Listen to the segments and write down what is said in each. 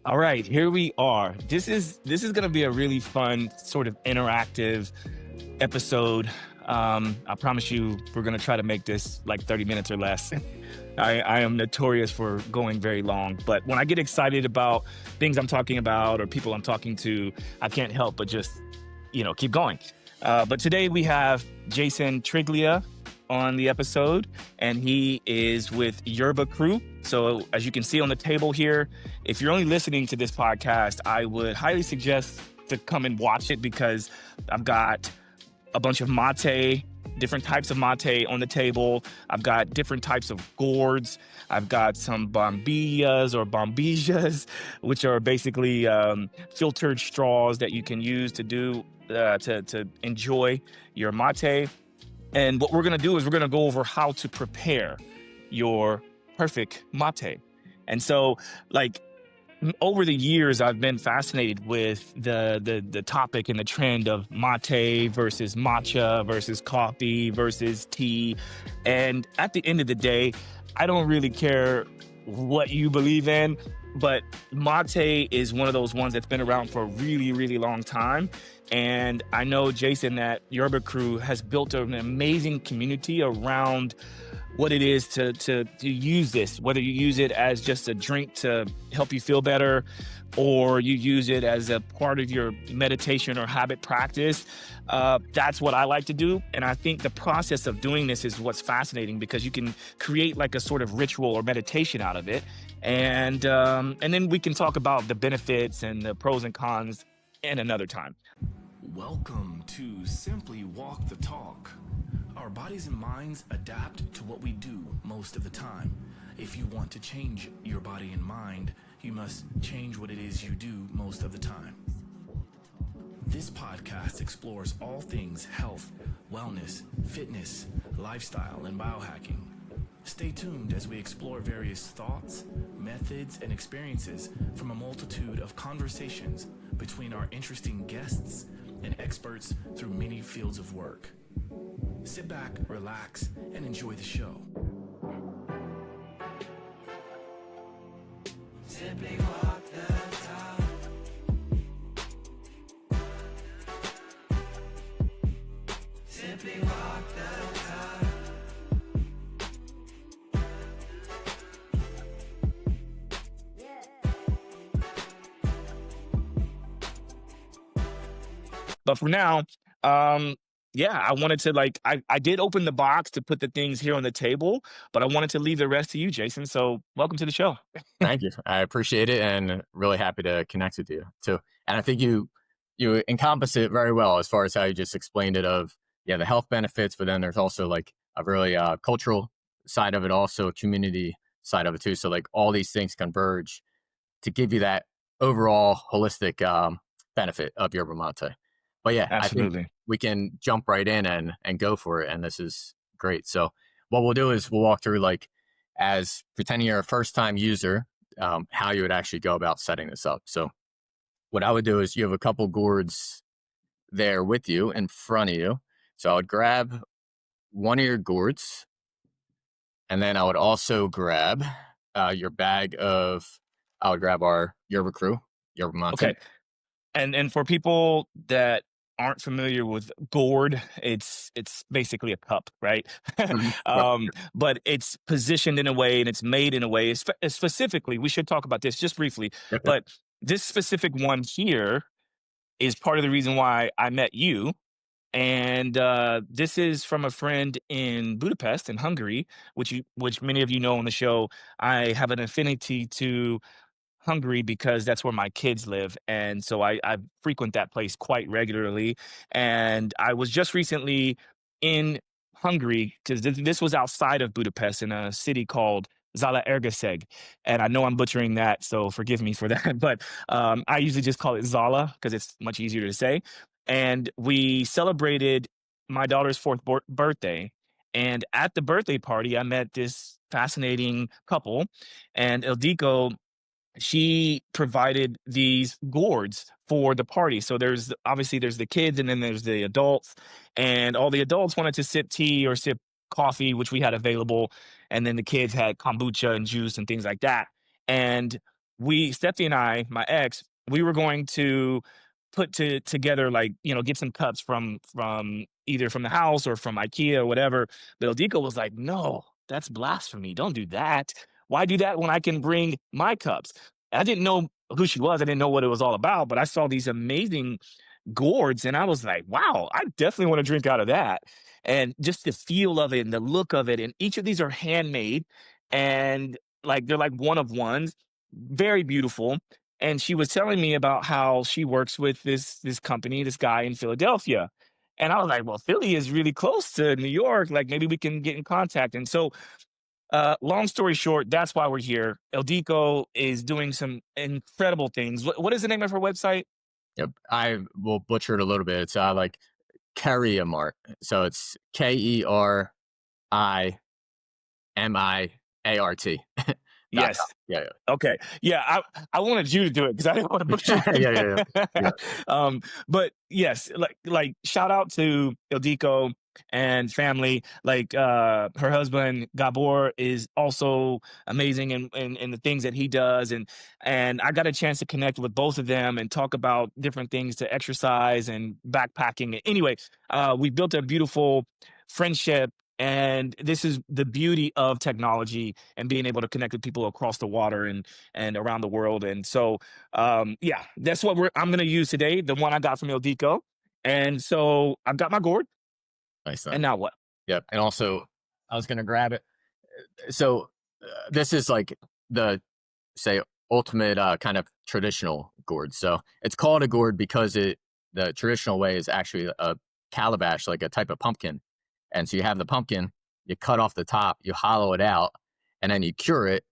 All right, here we are. This is going to be a really fun sort of interactive episode. I promise you, we're going to try to make this like 30 minutes or less. I am notorious for going very long, but when I get excited about things I'm talking about or people I'm talking to, I can't help but just, keep going. But today we have Jason Triglia on the episode, and he is with Yerba Crew. So as you can see on the table here, if you're only listening to this podcast, I would highly suggest to come and watch it because I've got a bunch of mate, different types of mate on the table. I've got different types of gourds. I've got some bombillas or bombillas, which are basically filtered straws that you can use to do to enjoy your mate. And what we're going to do is we're going to go over how to prepare your perfect mate. And so, over the years, I've been fascinated with the topic and the trend of mate versus matcha versus coffee versus tea. And at the end of the day, I don't really care what you believe in, but mate is one of those ones that's been around for a really, really long time. And I know, Jason, that Yerba Crew has built an amazing community around what it is to use this, whether you use it as just a drink to help you feel better, or you use it as a part of your meditation or habit practice. That's what I like to do. And I think the process of doing this is what's fascinating because you can create like a sort of ritual or meditation out of it. And then we can talk about the benefits and the pros and cons in another time. Welcome to Simply Walk the Talk. Our bodies and minds adapt to what we do most of the time. If you want to change your body and mind, you must change what it is you do most of the time. This podcast explores all things health, wellness, fitness, lifestyle, and biohacking. Stay tuned as we explore various thoughts, methods, and experiences from a multitude of conversations between our interesting guests and experts through many fields of work. Sit back, relax, and enjoy the show. Simply walk the talk. Simply walk the talk. But for now, I wanted to I did open the box to put the things here on the table, but I wanted to leave the rest to you, Jason. So welcome to the show. Thank you. I appreciate it and really happy to connect with you too. And I think you encompass it very well as far as how you just explained it of, the health benefits, but then there's also like a really cultural side of it, also a community side of it too. So like all these things converge to give you that overall holistic benefit of yerba mate. But yeah, Absolutely. I think we can jump right in and go for it. And this is great. So what we'll do is we'll walk through as pretending you're a first time user, how you would actually go about setting this up. So what I would do is you have a couple gourds there with you in front of you. So I would grab one of your gourds, and then I would also grab your bag of, I would grab our Yerba Crew, Yerba Mate. Okay. And for people that aren't familiar with gourd, it's basically a cup, right? But it's positioned in a way and it's made in a way. Specifically, we should talk about this just briefly. Okay. But this specific one here is part of the reason why I met you. And this is from a friend in Budapest, in Hungary, which many of you know on the show. I have an affinity to Hungary because that's where my kids live, and so I frequent that place quite regularly. And I was just recently in Hungary because this was outside of Budapest in a city called Zalaegerszeg, and I know I'm butchering that, so forgive me for that. But I usually just call it Zala because it's much easier to say. And we celebrated my daughter's fourth birthday. And at the birthday party, I met this fascinating couple, and Ildiko, she provided these gourds for the party. So there's the kids and then there's the adults, and all the adults wanted to sip tea or sip coffee, which we had available. And then the kids had kombucha and juice and things like that. And Steffi and I, my ex, we were going to together, like, get some cups from either from the house or from IKEA or whatever. But Ildiko was like, no, that's blasphemy. Don't do that. Why do that when I can bring my cups? I didn't know who she was. I didn't know what it was all about, but I saw these amazing gourds and I was like, wow, I definitely want to drink out of that. And just the feel of it and the look of it. And each of these are handmade and like they're like one of ones, very beautiful. And she was telling me about how she works with this company, this guy in Philadelphia. And I was like, well, Philly is really close to New York. Like maybe we can get in contact. And so long story short, that's why we're here. Eldiko is doing some incredible things. What is the name of her website? Yep. I will butcher it a little bit. It's like Carrier Mart. So it's KERIMIART. .com. Yes. Yeah, Okay. Yeah, I wanted you to do it because I didn't want to butcher yeah. Yeah, yeah, yeah. it. But yes, like shout out to Ildiko and family. Like her husband Gabor is also amazing in the things that he does. And I got a chance to connect with both of them and talk about different things to exercise and backpacking. Anyway, we built a beautiful friendship. And this is the beauty of technology and being able to connect with people across the water and around the world. And so, yeah, that's what I'm going to use today. The one I got from Ildiko. And so I've got my gourd. Nice. And now what? Yep. And also, I was going to grab it. So, this is like the, say, ultimate kind of traditional gourd. So, it's called a gourd because the traditional way is actually a calabash, like a type of pumpkin. And so you have the pumpkin, you cut off the top, you hollow it out, and then you cure it.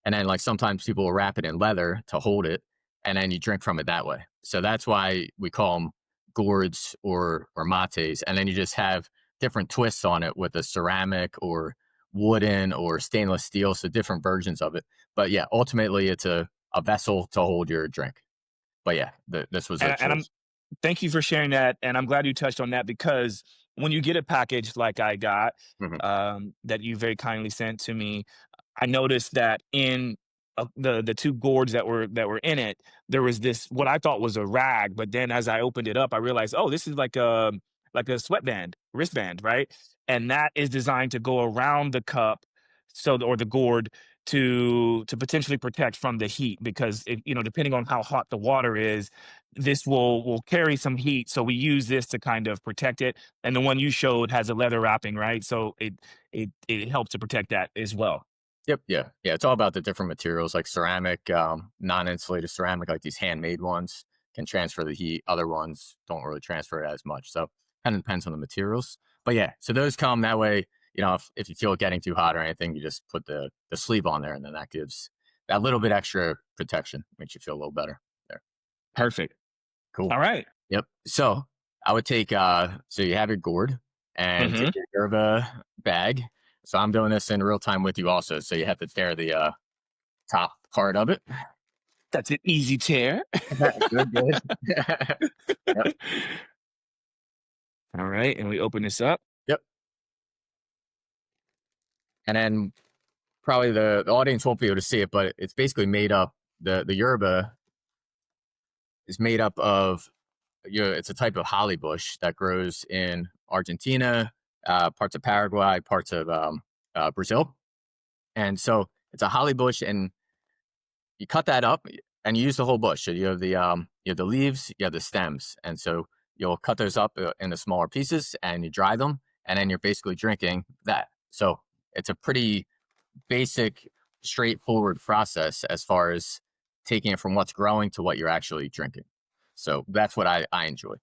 And then, like, sometimes people will wrap it in leather to hold it, and then you drink from it that way. So that's why we call them gourds or mates. And then you just have different twists on it with a ceramic or wooden or stainless steel. So different versions of it. But yeah, ultimately it's a vessel to hold your drink. But yeah, this was a And I'm choice. thank you for sharing that. And I'm glad you touched on that because when you get a package like I got, Mhm. that you very kindly sent to me, I noticed that in the two gourds that were in it, there was this what I thought was a rag, but then as I opened it up, I realized, oh, this is like a sweatband, wristband, right? And that is designed to go around the cup, or the gourd to potentially protect from the heat because depending on how hot the water is, this will carry some heat. So we use this to kind of protect it. And the one you showed has a leather wrapping, right? So it helps to protect that as well. Yep. Yeah. Yeah. It's all about the different materials like ceramic, non-insulated ceramic, like these handmade ones can transfer the heat. Other ones don't really transfer it as much. So kind of depends on the materials. But yeah, so those come that way. If you feel it getting too hot or anything, you just put the sleeve on there, and then that gives that little bit extra protection, makes you feel a little better there. Perfect. Cool. All right. Yep. So I would take so you have your gourd and take Mm-hmm. your yerba bag. So I'm doing this in real time with you also. So you have to tear the top part of it. That's an easy tear. Good, good. Yep. All right. And we open this up. Yep. And then probably the audience won't be able to see it, but it's basically made up the yerba is made up of it's a type of holly bush that grows in Argentina, parts of Paraguay, parts of Brazil. And so it's a holly bush, and you cut that up and you use the whole bush. So you have the leaves, you have the stems, and so you'll cut those up into smaller pieces and you dry them, and then you're basically drinking that. So it's a pretty basic, straightforward process as far as taking it from what's growing to what you're actually drinking. So that's what I enjoy.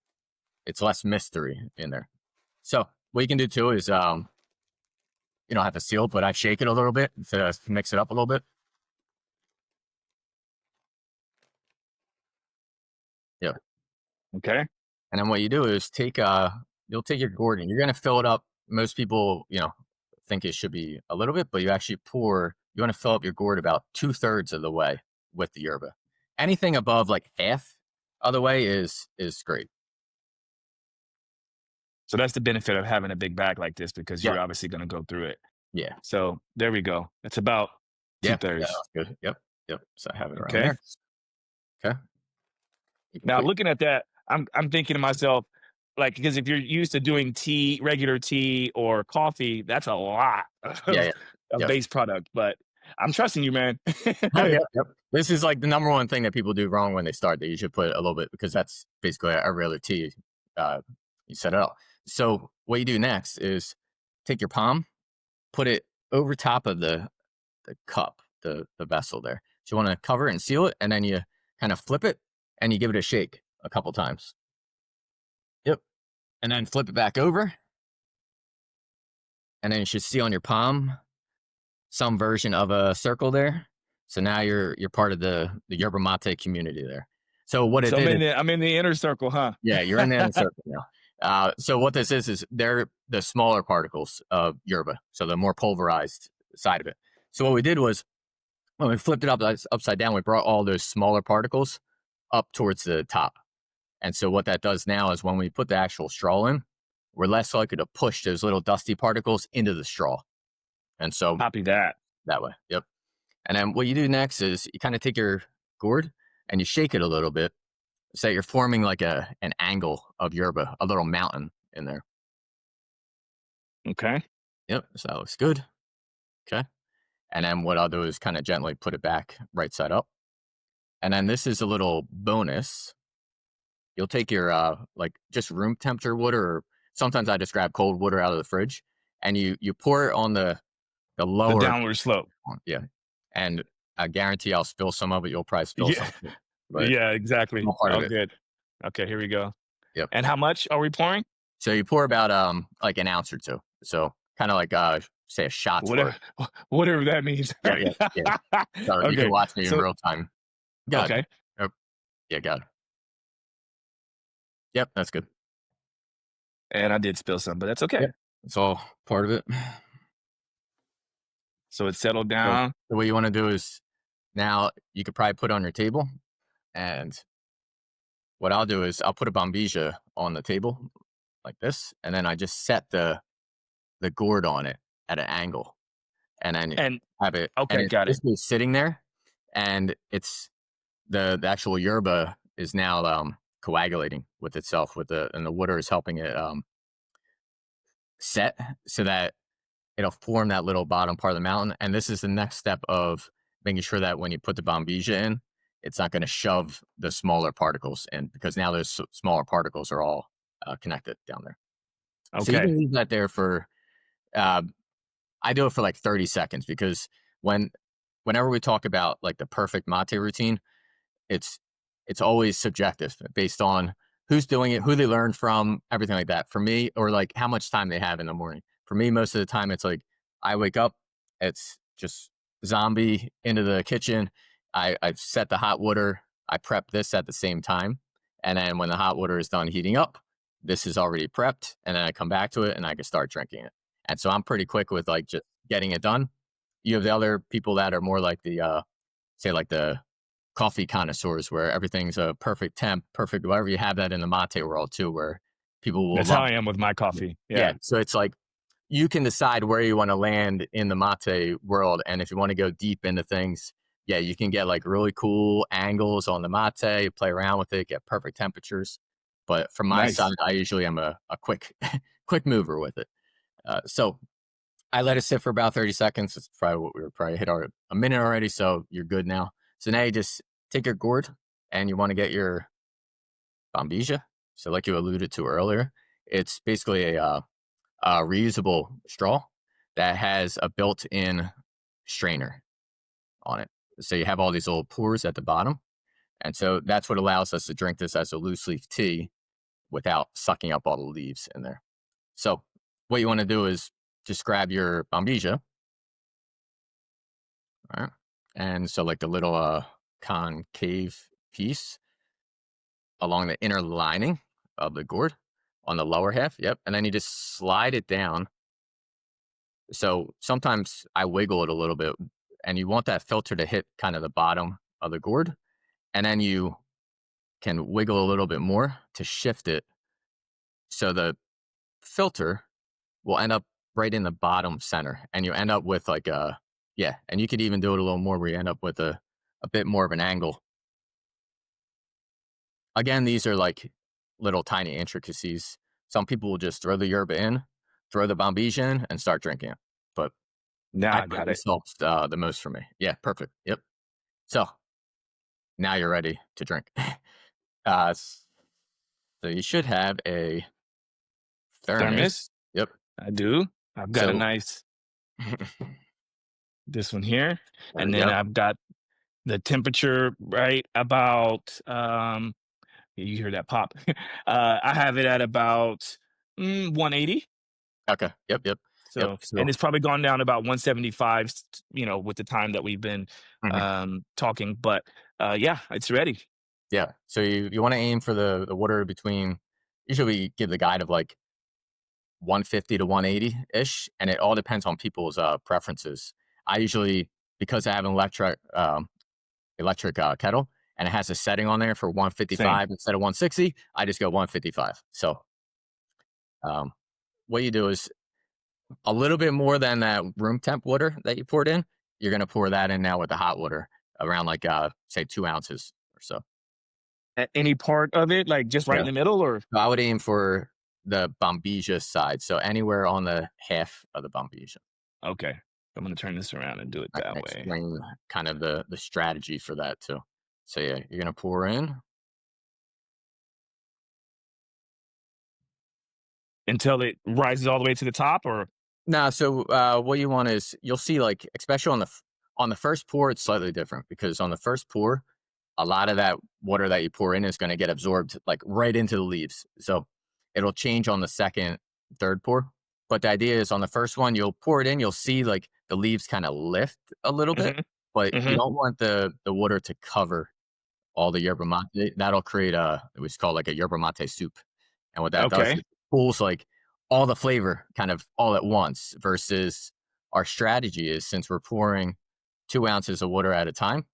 It's less mystery in there. So what you can do too is you don't have to seal it, but I shake it a little bit to mix it up a little bit. Yeah. Okay. And then what you do is you'll take your gourd and you're gonna fill it up. Most people, think it should be a little bit, but you want to fill up your gourd about 2/3 of the way with the yerba. Anything above like half of the way is great. So that's the benefit of having a big bag like this because Yeah. you're obviously going to go through it. Yeah. So there we go. It's about two Yeah. Yeah. thirds. That's good. Yep. Yep. So I have it around Okay. there. Okay. You can Now put looking at that, I'm thinking to myself, like, because if you're used to doing tea, regular tea or coffee, that's a lot yeah, yeah. of Yep. base product. But I'm trusting you, man. Oh, yep, yep. This is like the number one thing that people do wrong when they start. That you should put a little bit because that's basically a regular tea. Uh, you set it up. So what you do next is take your palm, put it over top of the cup, the vessel there. So you want to cover it and seal it, and then you kind of flip it and you give it a shake a couple times. Yep. And then flip it back over, and then you should see on your palm some version of a circle there. So now you're part of the yerba mate community there. So what it So did is, I'm in the inner circle, huh? yeah, you're in the inner circle now. So what this is they're the smaller particles of yerba, so the more pulverized side of it. So what we did was when we flipped it upside down, we brought all those smaller particles up towards the top. And so what that does now is when we put the actual straw in, we're less likely to push those little dusty particles into the straw. And so Copy that. that way, yep. And then what you do next is you kind of take your gourd and you shake it a little bit so that you're forming like an angle of yerba, a little mountain in there. Okay. Yep, so that looks good. Okay. And then what I'll do is kind of gently put it back right side up. And then this is a little bonus. You'll take your like just room temperature water, or sometimes I just grab cold water out of the fridge, and you pour it on the The lower, downward slope. yeah. And I guarantee I'll spill some of it. You'll probably spill Yeah. some, but Yeah, exactly. small part of Oh, it. good. Okay, here we go. Yep. And how much are we pouring? So you pour about like an ounce or two. So kind of like say a shot's Whatever worth. whatever that means. Yeah, yeah, yeah. So you can Okay. watch me in So real time. Got it. okay. Yep. Yeah, got it. Yep, that's good. And I did spill some, but that's okay. Yep. It's all part of it. So it settled So down. what you want to do is now you could probably put it on your table. And what I'll do is I'll put a bombilla on the table like this. And then I just set the gourd on it at an angle. And then And have it, and okay, it's got it. basically sitting there. And it's the actual yerba is now coagulating with itself and the water is helping it set so that it'll form that little bottom part of the mountain. And this is the next step of making sure that when you put the bombilla in, it's not going to shove the smaller particles in, because now those smaller particles are all connected down there. So you Okay. can leave that there for uh, I do it for like 30 seconds, because whenever we talk about like the perfect mate routine, it's it's always subjective based on who's doing it, who they learned from, everything like that. For me, or like how much time they have in the morning. For me, most of the time, it's like I wake up, it's just zombie into the kitchen. I've set the hot water. I prep this at the same time, and then when the hot water is done heating up, this is already prepped, and then I come back to it and I can start drinking it. And so I'm pretty quick with like just getting it done. You have the other people that are more like the say like the coffee connoisseurs, where everything's a perfect temp, perfect, whatever. You have that in the mate world too, where people will That's how love I am with my it. coffee. Yeah. Yeah. So it's like you can decide where you want to land in the mate world. And if you want to go deep into things, yeah, you can get like really cool angles on the mate, play around with it, get perfect temperatures. But from my side, Nice. I usually am a quick quick mover with it. So I let it sit for about 30 seconds. It's probably what we were probably hit a minute already. So you're good now. So now you just take your gourd and you want to get your bombilla. So like you alluded to earlier, it's basically a reusable straw that has a built-in strainer on it. So you have all these little pores at the bottom. And so that's what allows us to drink this as a loose leaf tea without sucking up all the leaves in there. So what you want to do is just grab your bombilla. All right. And so like the little concave piece along the inner lining of the gourd on the lower half. Yep. And then you just slide it down. So sometimes I wiggle it a little bit, and you want that filter to hit kind of the bottom of the gourd. And then you can wiggle a little bit more to shift it. So the filter will end up right in the bottom center, and you end up with like yeah, and you could even do it a little more where you end up with a a bit more of an angle. Again, these are like little tiny intricacies. Some people will just throw the yerba in, throw the bombilla in, and start drinking it. But Now I I find got it. this helps the most for me. Yeah, perfect. Yep. So now you're ready to drink. So you should have a thermos. Thermos. Yep. I do. I've got a So nice this one here, and then yep. I've got the temperature right about you hear that pop. I have it at about 180. Okay. Yep. Yep. Yep. So, and So it's probably gone down about 175, with the time that we've been mhm, talking. But yeah, it's ready. yeah. So you want to aim for the water between. Usually we give the guide of like 150 to 180 ish, and it all depends on people's preferences. I usually, because I have an electric kettle and it has a setting on there for Same. 155 instead of 160, I just go 155. So um, what you do is a little bit more than that room temp water that you poured in. You're gonna pour that in now with the hot water, around like say 2 ounces or so. At any part of it, like just right Yeah. in the middle, or So I would aim for the bombilla side, so anywhere on the half of the bombilla. okay. I'm gonna turn this around and do it I that can way explain kind of the strategy for that too. So yeah, you're gonna pour in. until it rises all the way to the top, or Nah, so what you want is you'll see like especially on the first pour, it's slightly different because on the first pour, a lot of that water that you pour in is going to get absorbed like right into the leaves. So it'll change on the second, third pour. But the idea is on the first one, you'll pour it in, you'll see like the leaves kind of lift a little bit, hmm but you hmm don't want the water to cover all the yerba mate. That'll create it was called like a yerba mate soup. And what that does is okay, it pulls like all the flavor kind of all at once versus our strategy is since we're pouring 2 ounces of water at a time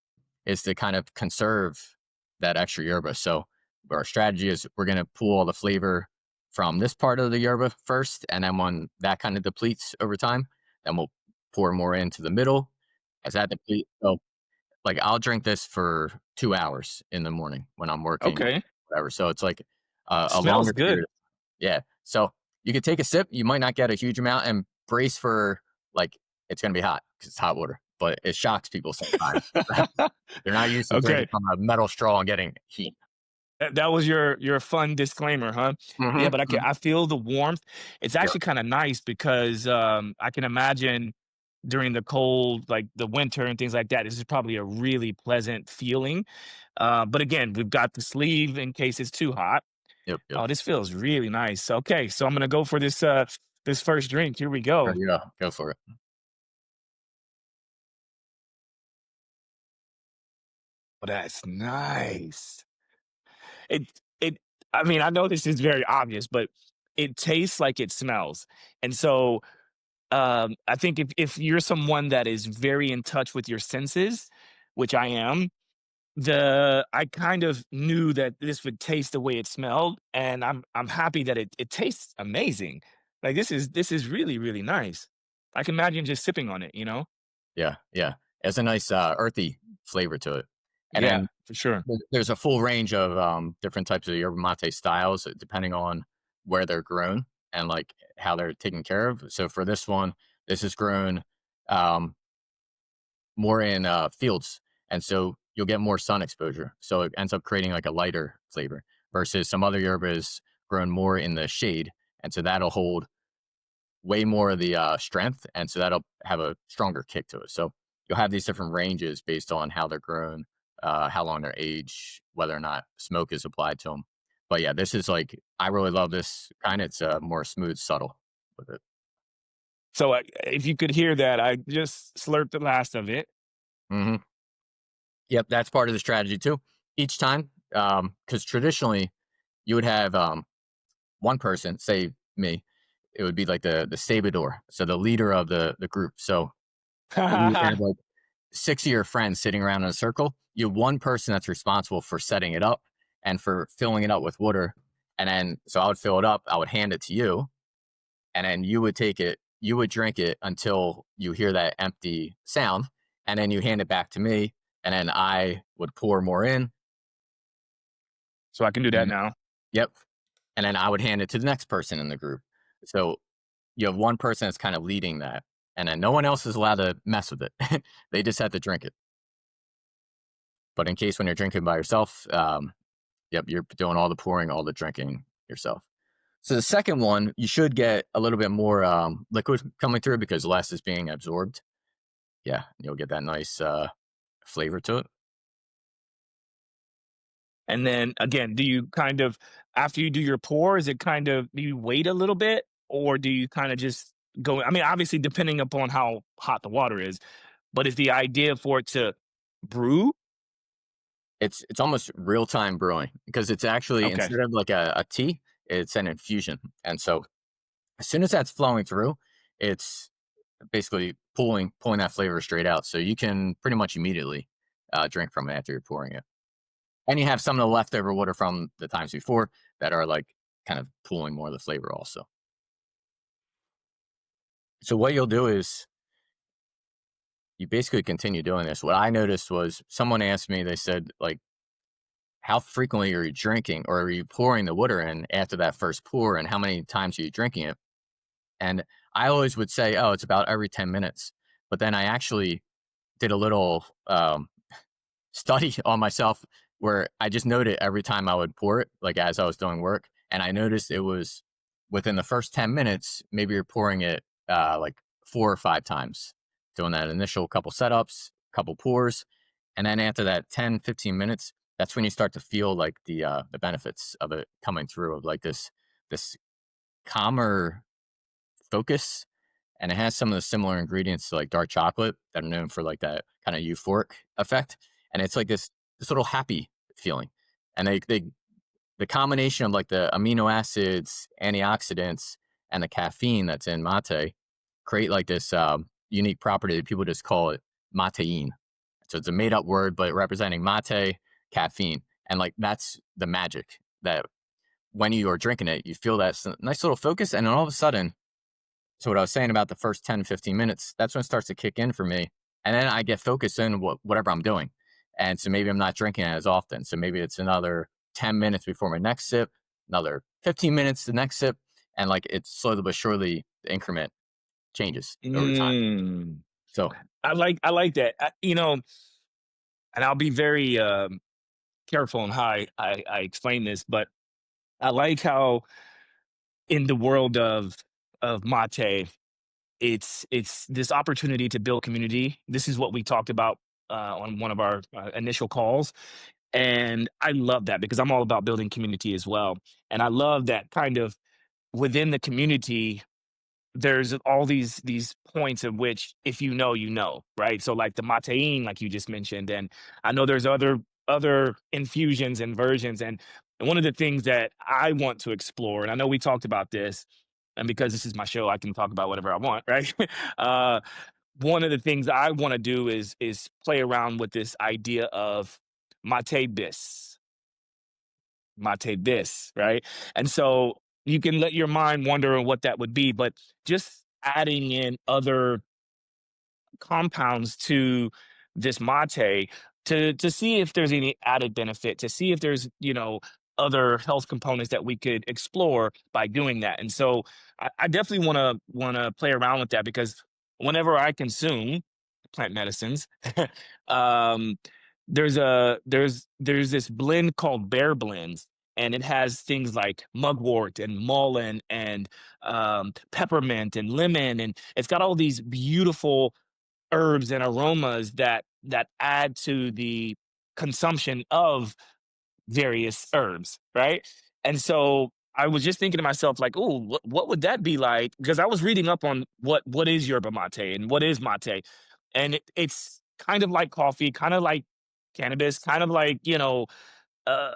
is to kind of conserve that extra yerba. So our strategy is we're going to pull all the flavor from this part of the yerba first. And then when that kind of depletes over time, then we'll pour more into the middle as that depletes. So like I'll drink this for 2 hours in the morning when I'm working, okay. whatever. So it's like a Smells longer good. period. Yeah. So you could take a sip. You might not get a huge amount and brace for like it's going to be hot because it's hot water, but it shocks people sometimes. They're not used to drinking Okay. from a metal straw and getting heat. That was your fun disclaimer, huh? Yeah, Hmm. but I feel the warmth. It's Yep. actually kind of nice because I can imagine during the cold, like the winter and things like that, this is probably a really pleasant feeling. But again, we've got the sleeve in case it's too hot. Yep. Yep. Oh, this feels really nice. Okay, so I'm gonna go for this first drink. Here we There go. you go. Go for it. Oh, that's nice. It I mean, I know this is very obvious, but it tastes like it smells. And so I think if you're someone that is very in touch with your senses, which I am, I kind of knew that this would taste the way it smelled, and I'm happy that it tastes amazing. Like this is really, really nice. I can imagine just sipping on it, you know? Yeah. Yeah. It's a nice earthy flavor to it. And Yeah, then for sure. there's a full range of different types of yerba mate styles depending on where they're grown and like how they're taken care of. So for this one, this is grown um, more in fields, and so you'll get more sun exposure. So it ends up creating like a lighter flavor versus some other yerba is grown more in the shade, and so that'll hold way more of the strength, and so that'll have a stronger kick to it. So you'll have these different ranges based on how they're grown, how long they're aged, whether or not smoke is applied to them. But yeah, this is like I really love this kind. It's more smooth, subtle with it. So if you could hear that, I just slurped the last of it. Hmm. Yep, that's part of the strategy too. Each time, because traditionally you would have one person, say me, it would be like the sabador, so the leader of the group. So you have like six of your friends sitting around in a circle. You have one person that's responsible for setting it up and for filling it up with water. And then, so I would fill it up, I would hand it to you, and then you would take it, you would drink it until you hear that empty sound, and then you hand it back to me. and then I would pour more in. So I can do that And now. yep, and then I would hand it to the next person in the group. So you have one person that's kind of leading that, and then no one else is allowed to mess with it. They just have to drink it. But in case when you're drinking by yourself, yep, you're doing all the pouring, all the drinking yourself. So the second one, you should get a little bit more liquid coming through because less is being absorbed. Yeah, you'll get that nice flavor to it. And then again, do you kind of after you do your pour, is it kind of do you wait a little bit or do you kind of just go? I mean, obviously depending upon how hot the water is, but is the idea for it to brew? It's almost real time brewing because it's actually Okay. instead of like a tea, it's an infusion. And so as soon as that's flowing through, it's basically pulling that flavor straight out. So you can pretty much immediately drink from it after you're pouring it. And you have some of the leftover water from the times before that are like kind of pulling more of the flavor also. So what you'll do is you basically continue doing this. What I noticed was someone asked me, they said, like, how frequently are you drinking or are you pouring the water in after that first pour and how many times are you drinking it? And I always would say, oh, it's about every 10 minutes. But then I actually did a little study on myself where I just noted every time I would pour it, like as I was doing work. And I noticed it was within the first 10 minutes, maybe you're pouring it like 4 or 5 times, doing that initial couple setups, couple pours. And then after that 10, 15 minutes, that's when you start to feel like the benefits of it coming through of like this calmer focus. And it has some of the similar ingredients to like dark chocolate that are known for like that kind of euphoric effect. And it's like this little happy feeling. And they the combination of like the amino acids, antioxidants, and the caffeine that's in mate create like this unique property that people just call it matein. So it's a made up word, but representing mate, caffeine. And like that's the magic that when you are drinking it, you feel that nice little focus. And then all of a sudden, so what I was saying about the first 10, 15 minutes, that's when it starts to kick in for me. And then I get focused in whatever I'm doing. And so maybe I'm not drinking it as often. So maybe it's another 10 minutes before my next sip, another 15 minutes the next sip. And like it's slowly but surely the increment changes over time. Mm. So I like that. And I'll be very careful in how I explain this, but I like how in the world of mate, it's this opportunity to build community. This is what we talked about on one of our initial calls, and I love that because I'm all about building community as well. And I love that kind of within the community there's all these points of which if you know you know, right? So like the matein like you just mentioned, and I know there's other infusions and versions, and one of the things that I want to explore, and I know we talked about this, and because this is my show I can talk about whatever I want, right? uh one of the things I want to do is play around with this idea of mate bis, mate bis, right? And so you can let your mind wonder on what that would be, but just adding in other compounds to this mate to see if there's any added benefit, to see if there's, other health components that we could explore by doing that. And so I definitely want to play around with that because whenever I consume plant medicines, um, there's this blend called Bear Blends, and it has things like mugwort and mullein and peppermint and lemon, and it's got all these beautiful herbs and aromas that add to the consumption of various herbs, right? And so I was just thinking to myself, like, oh, what would that be like? Because I was reading up on what is yerba mate and what is mate, and it's kind of like coffee, kind of like cannabis, kind of like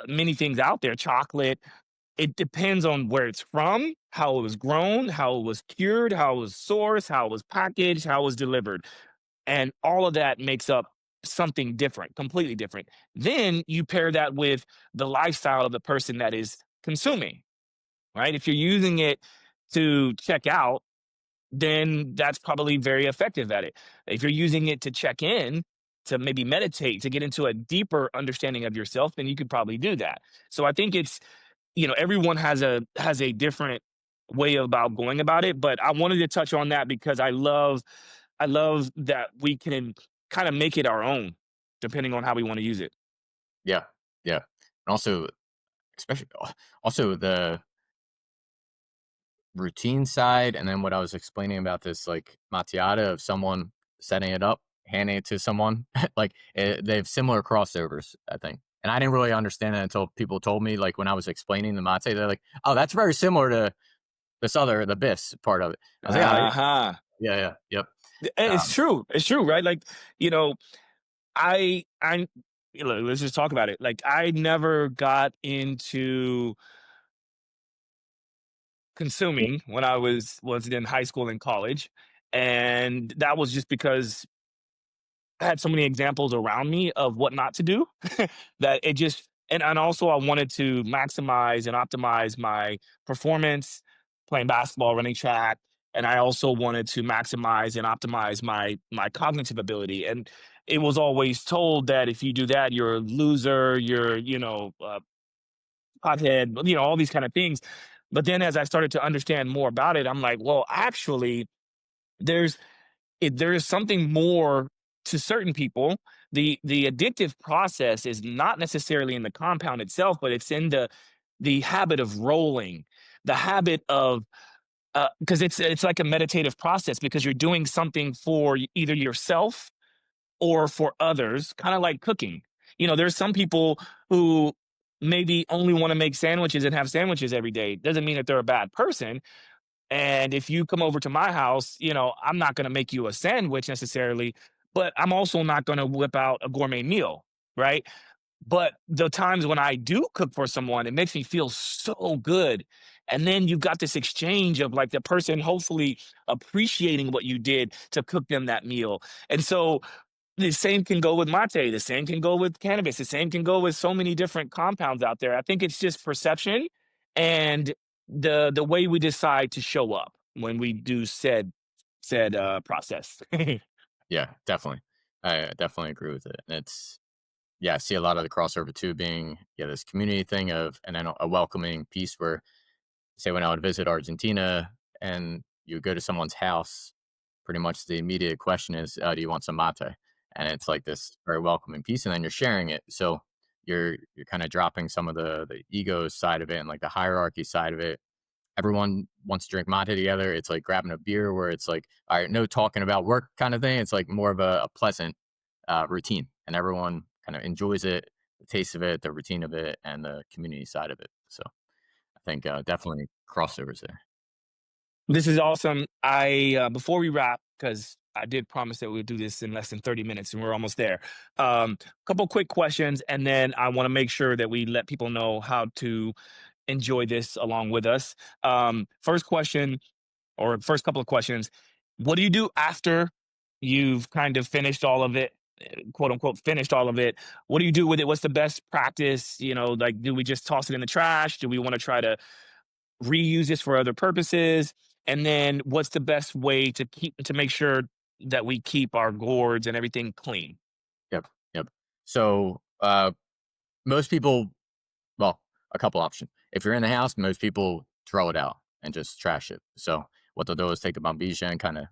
many things out there, chocolate. It depends on where it's from, how it was grown, how it was cured, how it was sourced, how it was packaged, how it was delivered, and all of that makes up something different, completely different. Then you pair that with the lifestyle of the person that is consuming, right? If you're using it to check out, then that's probably very effective at it. If you're using it to check in, to maybe meditate, to get into a deeper understanding of yourself, then you could probably do that. So I think it's, everyone has a different way about going about it, but I wanted to touch on that because I love that we can kind of make it our own depending on how we want to use it. Yeah, yeah, and also, especially also the routine side, and then what I was explaining about this, like, macchiato of someone setting it up, handing it to someone, like, they have similar crossovers, I think, and I didn't really understand that until people told me, like, when I was explaining the mate, they're like, "Oh, that's very similar to the bis part of it." I was like, "Oh, Uh-huh. yeah, yeah, yep." It's Um, true. It's true, right? Like, you know, I let's just talk about it. Like I never got into consuming when I was in high school and college. And that was just because I had so many examples around me of what not to do that it just and also I wanted to maximize and optimize my performance playing basketball, running track, and I also wanted to maximize and optimize my cognitive ability. And it was always told that if you do that, you're a loser, you're pothead, all these kind of things. But then as I started to understand more about it, I'm like, well, actually, there's there is something more to certain people. The addictive process is not necessarily in the compound itself, but it's in the habit of rolling, the habit of because it's like a meditative process because you're doing something for either yourself or for others, kind of like cooking. There's some people who maybe only want to make sandwiches and have sandwiches every day. Doesn't mean that they're a bad person, and if you come over to my house, I'm not going to make you a sandwich necessarily, but I'm also not going to whip out a gourmet meal, right? But the times when I do cook for someone, it makes me feel so good. And then you've got this exchange of like the person hopefully appreciating what you did to cook them that meal. And so the same can go with mate, the same can go with cannabis, the same can go with so many different compounds out there. I think it's just perception and the way we decide to show up when we do said process. yeah, definitely. I definitely agree with it, and it's yeah, I see a lot of the crossover too being, yeah, this community thing of and then a welcoming piece where, say, when I would visit Argentina and you go to someone's house, pretty much the immediate question is, "Do you want some mate?" And it's like this very welcoming piece, and then you're sharing it. So you're kind of dropping some of the ego side of it and like the hierarchy side of it. Everyone wants to drink mate together. It's like grabbing a beer where it's like, all right, no talking about work kind of thing. It's like more of a pleasant routine, and everyone kind of enjoys it, the taste of it, the routine of it, and the community side of it. So I think definitely crossovers there. This is awesome. I before we wrap, because I did promise that we'll do this in less than 30 minutes, and we're almost there. Couple quick questions, and then I want to make sure that we let people know how to enjoy this along with us. First question, or first couple of questions: what do you do after you've kind of finished all of it? "Quote unquote" finished all of it. What do you do with it? What's the best practice? Like, do we just toss it in the trash? Do we want to try to reuse this for other purposes? And then what's the best way to make sure that we keep our gourds and everything clean? Yep, yep. So most people, well, a couple options. If you're in the house, most people throw it out and just trash it. So what they'll do is take the bombilla and kind of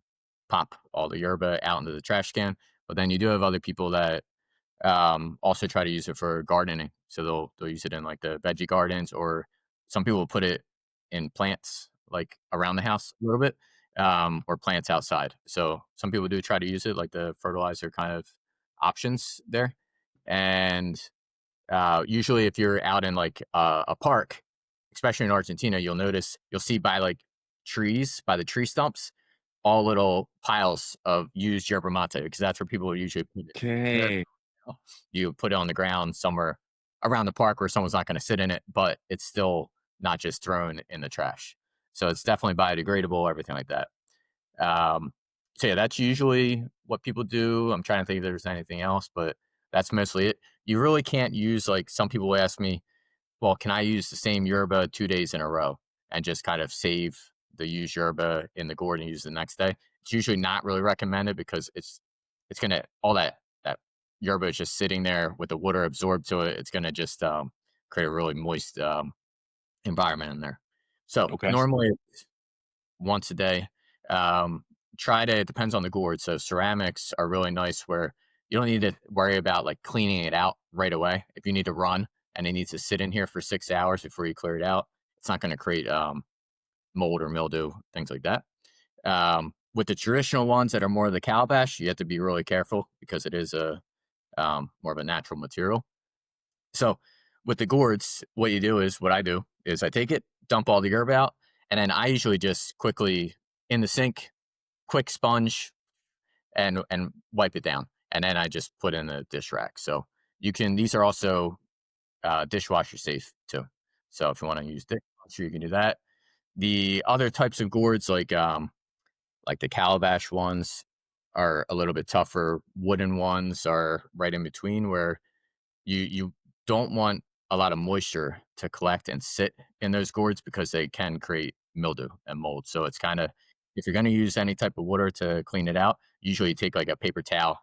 pop all the yerba out into the trash can. But then you do have other people that also try to use it for gardening. So they'll use it in like the veggie gardens, or some people put it in plants like around the house a little bit, or plants outside. So some people do try to use it like the fertilizer kind of options there. And usually, if you're out in like a park, especially in Argentina, you'll see by like trees, by the tree stumps, all little piles of used yerba mate because that's where people usually put it. Okay. You put it on the ground somewhere around the park where someone's not going to sit in it, but it's still not just thrown in the trash. So it's definitely biodegradable, everything like that. So yeah, that's usually what people do. I'm trying to think if there's anything else, but that's mostly it. You really can't use like some people ask me, well, can I use the same yerba 2 days in a row and just kind of save the used yerba in the gourd and use the next day? It's usually not really recommended because it's gonna all that yerba is just sitting there with the water absorbed to it, it's going to just create a really moist environment in there. So Okay. normally once a day. Um, Try to, it depends on the gourd. So ceramics are really nice where you don't need to worry about like cleaning it out right away. If you need to run and it needs to sit in here for 6 hours before you clear it out, it's not going to create mold or mildew, things like that. With the traditional ones that are more of the calabash, you have to be really careful because it is a more of a natural material. So with the gourds, what you do is what I do is I take it, dump all the herb out, and then I usually just quickly in the sink, quick sponge and wipe it down. And then I just put in the dish rack. So you can, these are also dishwasher safe too. So if you want to use dishwasher, you can do that. The other types of gourds, like the calabash ones, are a little bit tougher. Wooden ones are right in between, where you don't want a lot of moisture to collect and sit in those gourds because they can create mildew and mold. So it's kind of, if you're going to use any type of water to clean it out, usually you take like a paper towel,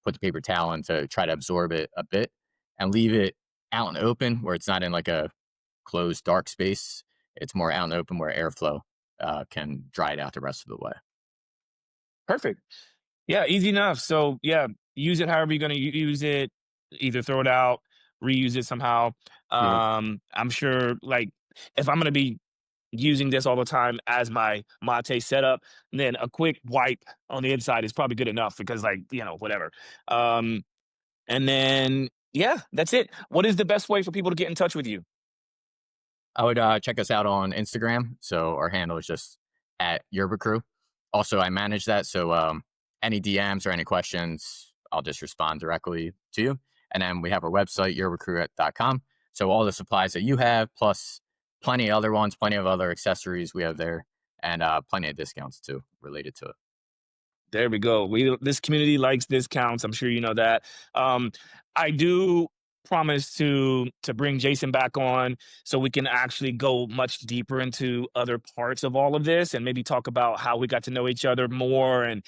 put the paper towel in to try to absorb it a bit, and leave it out and open where it's not in like a closed dark space. It's more out and open where airflow can dry it out the rest of the way. Perfect. Yeah, easy enough. So yeah, use it however you're gonna use it. Either throw it out, reuse it somehow. Yeah. I'm sure, like, if I'm gonna be using this all the time as my mate setup, then a quick wipe on the inside is probably good enough because, like, whatever. Um, and then yeah, that's it. What is the best way for people to get in touch with you? I would check us out on Instagram. So our handle is just at Yerba Crew. Also, I manage that. So any DMs or any questions, I'll just respond directly to you. And then we have our website, yerbacrew.com. So all the supplies that you have, plus plenty of other ones, plenty of other accessories we have there, and plenty of discounts too related to it. There we go. This community likes discounts. I'm sure you know that. Um, I do promise to bring Jason back on so we can actually go much deeper into other parts of all of this and maybe talk about how we got to know each other more and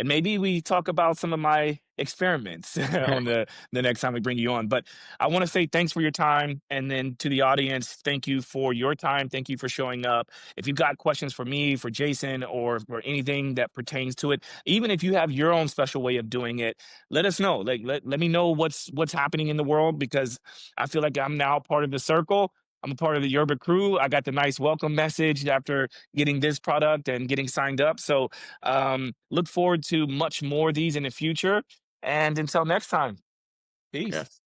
maybe we talk about some of my experiments on the next time we bring you on. But I want to say thanks for your time, and then to the audience, thank you for your time. Thank you for showing up. If you've got questions for me, for Jason, or anything that pertains to it, even if you have your own special way of doing it, let us know. Like let me know what's happening in the world, because I feel like I'm now part of the circle. I'm a part of the Yerba Crew. I got the nice welcome message after getting this product and getting signed up. So look forward to much more of these in the future. And until next time, peace. Yes.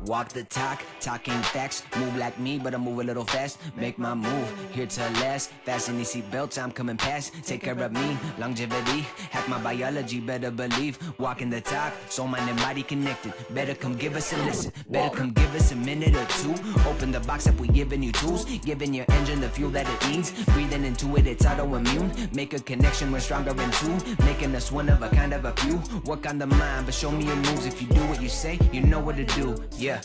Walk the talk, talking facts. Move like me, but I move a little fast. Make my move, here to last. Fasten these seatbelts, I'm coming past. Take care of me, longevity. Hack my biology, better believe. Walking the talk, soul, mind, and body connected. Better come give us a listen. Better come give us a minute or two. Open the box up, we giving you tools. Giving your engine the fuel that it needs. Breathing into it, it's autoimmune. Make a connection, we're stronger in two. Making us one of a kind of a few. Work on the mind, but show me your moves. If you do what you say, you know what to do. Yeah.